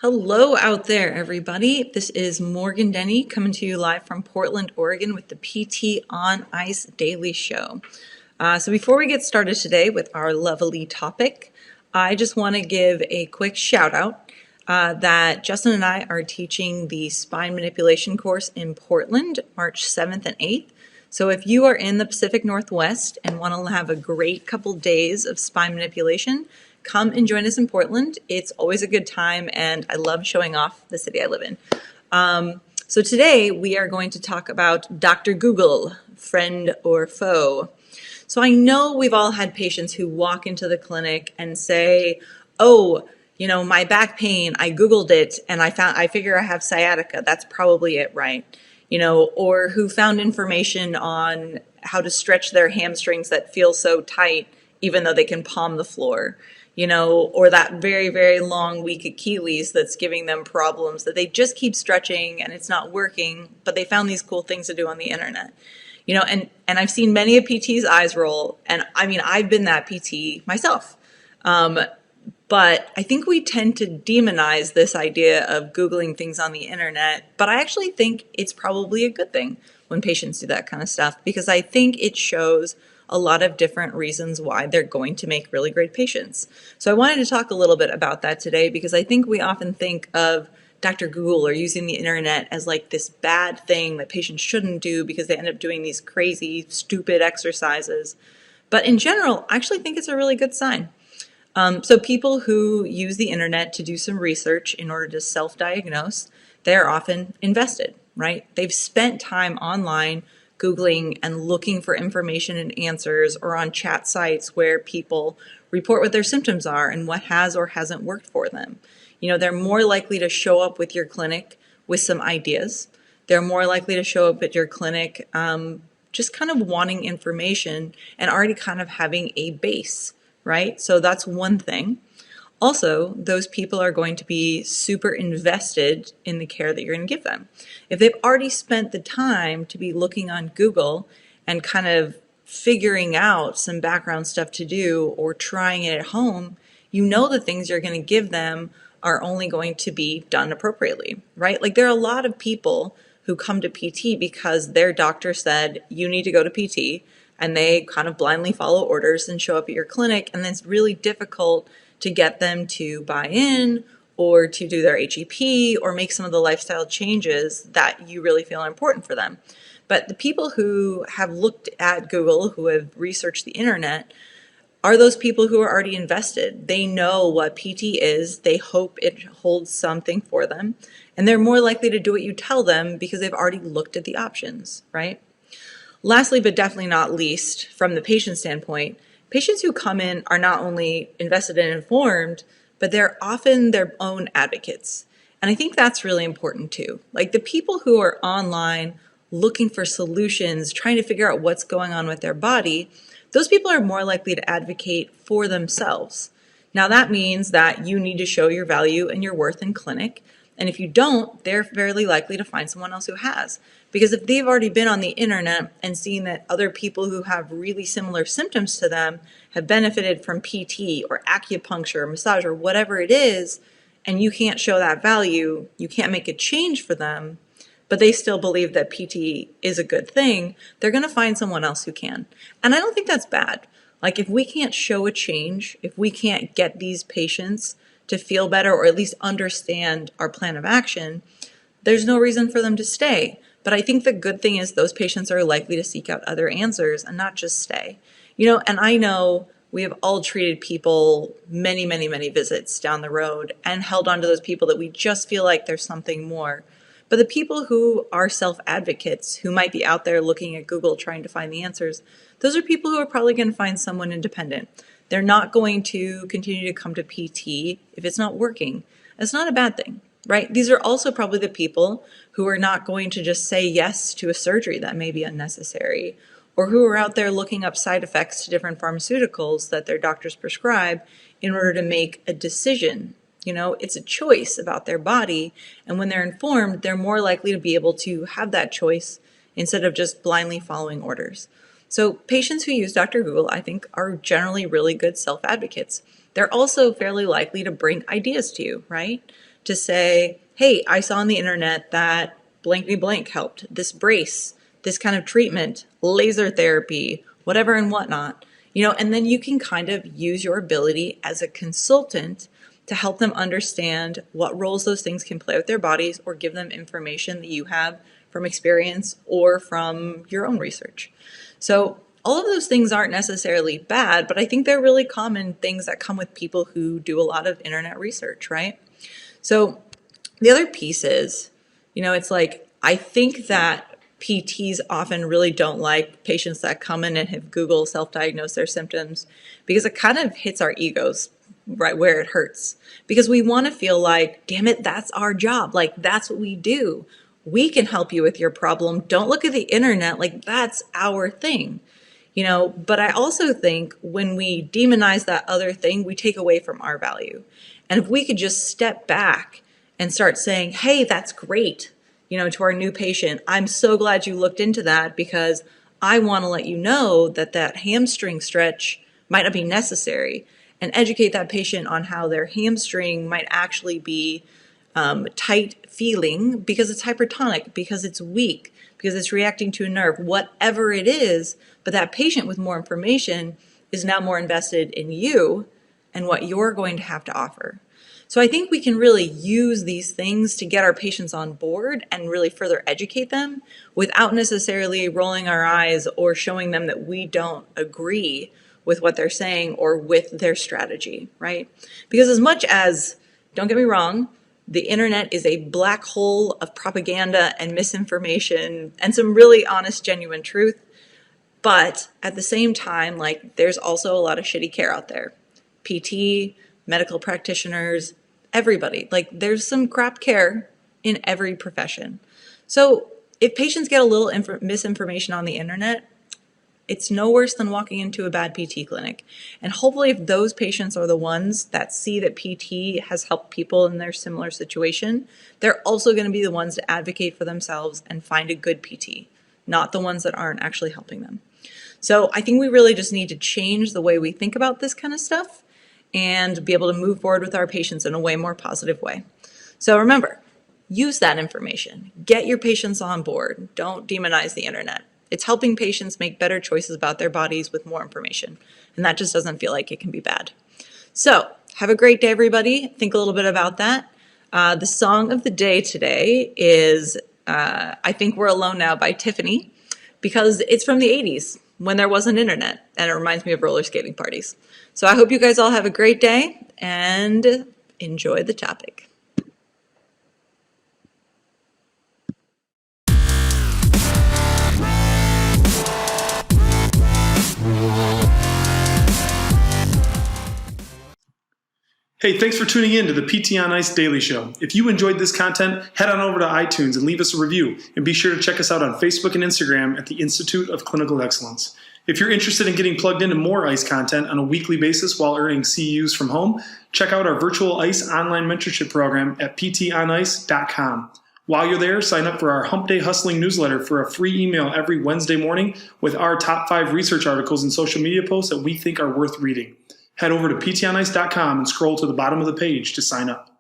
Hello out there, everybody. This is Morgan Denny coming to you live from Portland, Oregon with the PT on Ice Daily Show. So before we get started today with our lovely topic, I just want to give a quick shout out that Justin and I are teaching the spine manipulation course in Portland, March 7th and 8th. So if you are in the Pacific Northwest and want to have a great couple days of spine manipulation, come and join us in Portland. It's always a good time, and I love showing off the city I live in. So today we are going to talk about Dr. Google, friend or foe. So I know we've all had patients who walk into the clinic and say, oh, my back pain, I Googled it and I figure I have sciatica. That's probably it, right? Or who found information on how to stretch their hamstrings that feel so tight, even though they can palm the floor. Or that very, very long, weak Achilles that's giving them problems that they just keep stretching and it's not working, but they found these cool things to do on the internet. And I've seen many a PT's eyes roll, and I mean, I've been that PT myself. But I think we tend to demonize this idea of Googling things on the internet, but I actually think it's probably a good thing when patients do that kind of stuff, because I think it shows a lot of different reasons why they're going to make really great patients. So I wanted to talk a little bit about that today, because I think we often think of Dr. Google or using the internet as like this bad thing that patients shouldn't do because they end up doing these crazy, stupid exercises. But in general, I actually think it's a really good sign. So people who use the internet to do some research in order to self-diagnose, they're often invested, right? They've spent time online Googling and looking for information and answers, or on chat sites where people report what their symptoms are and what has or hasn't worked for them. They're more likely to show up with your clinic with some ideas. They're more likely to show up at your clinic just kind of wanting information and already kind of having a base, right? So that's one thing. Also, those people are going to be super invested in the care that you're going to give them. If they've already spent the time to be looking on Google and kind of figuring out some background stuff to do or trying it at home, the things you're going to give them are only going to be done appropriately, right? Like, there are a lot of people who come to PT because their doctor said, you need to go to PT, and they kind of blindly follow orders and show up at your clinic, and then it's really difficult to get them to buy in or to do their HEP or make some of the lifestyle changes that you really feel are important for them. But the people who have looked at Google, who have researched the internet, are those people who are already invested. They know what PT is, they hope it holds something for them, and they're more likely to do what you tell them because they've already looked at the options, right? Lastly, but definitely not least, from the patient standpoint, patients who come in are not only invested and informed, but they're often their own advocates. And I think that's really important too. Like, the people who are online looking for solutions, trying to figure out what's going on with their body, those people are more likely to advocate for themselves. Now, that means that you need to show your value and your worth in clinic. And if you don't, they're fairly likely to find someone else who has. Because if they've already been on the internet and seen that other people who have really similar symptoms to them have benefited from PT or acupuncture or massage or whatever it is, and you can't show that value, you can't make a change for them, but they still believe that PT is a good thing, they're going to find someone else who can. And I don't think that's bad. Like, if we can't show a change, if we can't get these patients to feel better or at least understand our plan of action, there's no reason for them to stay. But I think the good thing is those patients are likely to seek out other answers and not just stay. And I know we have all treated people many, many, many visits down the road and held on to those people that we just feel like there's something more. But the people who are self-advocates, who might be out there looking at Google trying to find the answers, those are people who are probably going to find someone independent. They're not going to continue to come to PT if it's not working. It's not a bad thing, right? These are also probably the people who are not going to just say yes to a surgery that may be unnecessary, or who are out there looking up side effects to different pharmaceuticals that their doctors prescribe in order to make a decision. It's a choice about their body, and when they're informed, they're more likely to be able to have that choice instead of just blindly following orders. So patients who use Dr. Google, I think, are generally really good self-advocates. They're also fairly likely to bring ideas to you, right? to say, hey, I saw on the internet that blankety blank helped, this brace, this kind of treatment, laser therapy, whatever and whatnot, and then you can kind of use your ability as a consultant to help them understand what roles those things can play with their bodies, or give them information that you have from experience or from your own research. So all of those things aren't necessarily bad, but I think they're really common things that come with people who do a lot of internet research, right? So the other piece is, it's like, I think that PTs often really don't like patients that come in and have Google self-diagnosed their symptoms, because it kind of hits our egos right where it hurts, because we want to feel like, damn it, that's our job. Like, that's what we do. We can help you with your problem. Don't look at the internet. Like, that's our thing, but I also think when we demonize that other thing, we take away from our value. And if we could just step back and start saying, hey, that's great, to our new patient, I'm so glad you looked into that, because I want to let you know that that hamstring stretch might not be necessary, and educate that patient on how their hamstring might actually be tight feeling because it's hypertonic, because it's weak, because it's reacting to a nerve, whatever it is. But that patient with more information is now more invested in you and what you're going to have to offer. So I think we can really use these things to get our patients on board and really further educate them without necessarily rolling our eyes or showing them that we don't agree with what they're saying or with their strategy, right? Because as much as, don't get me wrong, the internet is a black hole of propaganda and misinformation and some really honest, genuine truth. But at the same time, like, there's also a lot of shitty care out there. PT, medical practitioners, everybody. Like, there's some crap care in every profession. So if patients get a little misinformation on the internet, it's no worse than walking into a bad PT clinic. And hopefully, if those patients are the ones that see that PT has helped people in their similar situation, they're also going to be the ones to advocate for themselves and find a good PT, not the ones that aren't actually helping them. So I think we really just need to change the way we think about this kind of stuff and be able to move forward with our patients in a way more positive way. So remember, use that information. Get your patients on board. Don't demonize the internet. It's helping patients make better choices about their bodies with more information. And that just doesn't feel like it can be bad. So have a great day, everybody. Think a little bit about that. The song of the day today is I Think We're Alone Now by Tiffany, because it's from the 80s when there wasn't internet, and it reminds me of roller skating parties. So I hope you guys all have a great day and enjoy the topic. Hey, thanks for tuning in to the PT on Ice Daily Show. If you enjoyed this content, head on over to iTunes and leave us a review. And be sure to check us out on Facebook and Instagram at the Institute of Clinical Excellence. If you're interested in getting plugged into more ICE content on a weekly basis while earning CEUs from home, check out our virtual ICE online mentorship program at ptonice.com. While you're there, sign up for our Hump Day Hustling newsletter for a free email every Wednesday morning with our top 5 research articles and social media posts that we think are worth reading. Head over to ptonice.com and scroll to the bottom of the page to sign up.